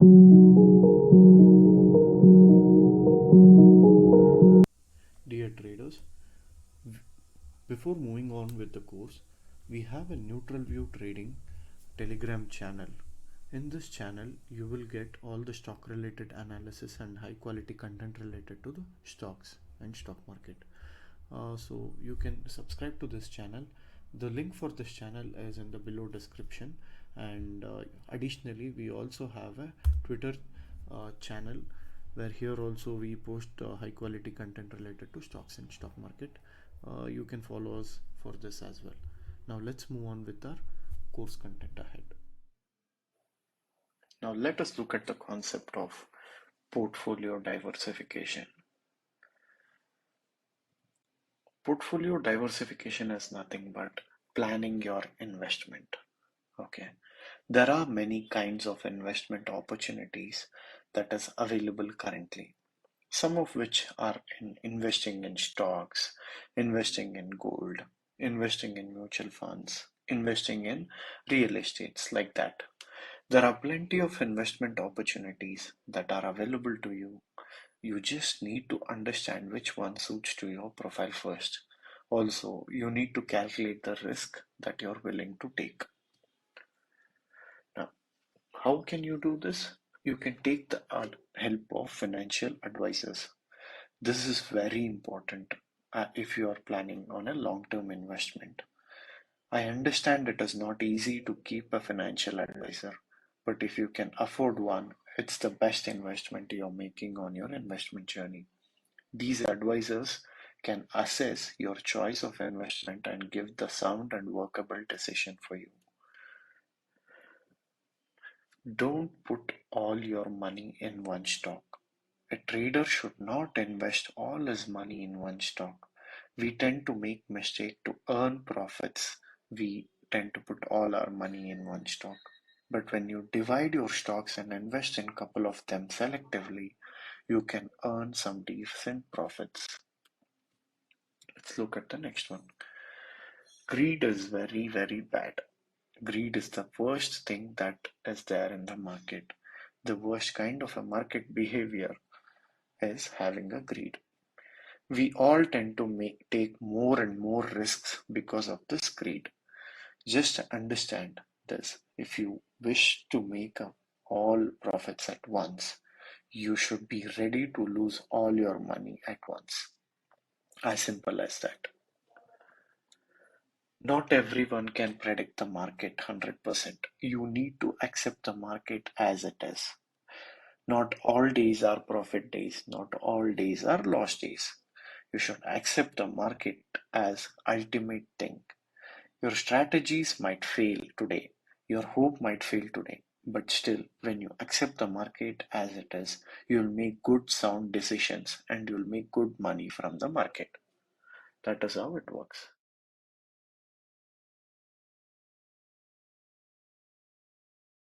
Dear traders, before moving on with the course, we have a neutral view trading Telegram channel. In this channel, you will get all the stock related analysis and high quality content related to the stocks and stock market. So you can subscribe to this channel. The link for this channel is in the below description, and additionally we also have a Twitter channel where here also we post high quality content related to stocks and stock market. You can follow us for this as well. Now let's move on with our course content ahead. Now let us look at the concept of portfolio diversification. Portfolio diversification is nothing but planning your investment. Okay. There are many kinds of investment opportunities that is available currently. Some of which are in investing in stocks, investing in gold, investing in mutual funds, investing in real estates like that. There are plenty of investment opportunities that are available to you. You just need to understand which one suits to your profile first. Also, you need to calculate the risk that you're willing to take. Now, how can you do this? You can take the help of financial advisors. This is very important if you are planning on a long-term investment. I understand it is not easy to keep a financial advisor, but if you can afford one, it's the best investment you're making on your investment journey. These advisors can assess your choice of investment and give the sound and workable decision for you. Don't put all your money in one stock. A trader should not invest all his money in one stock. We tend to make mistake to earn profits. We tend to put all our money in one stock. But when you divide your stocks and invest in a couple of them selectively, you can earn some decent profits. Let's look at the next one. Greed is very, very bad. Greed is the worst thing that is there in the market. The worst kind of a market behavior is having a greed. We all tend to take more and more risks because of this greed. Just understand this. If you wish to make up all profits at once, you should be ready to lose all your money at once. As simple as that. Not everyone can predict the market 100%. You need to accept the market as it is. Not all days are profit days, not all days are loss days. You should accept the market as ultimate thing. Your strategies might fail today, your hope might fail today, but still, when you accept the market as it is, you'll make good sound decisions and you'll make good money from the market. That is how it works.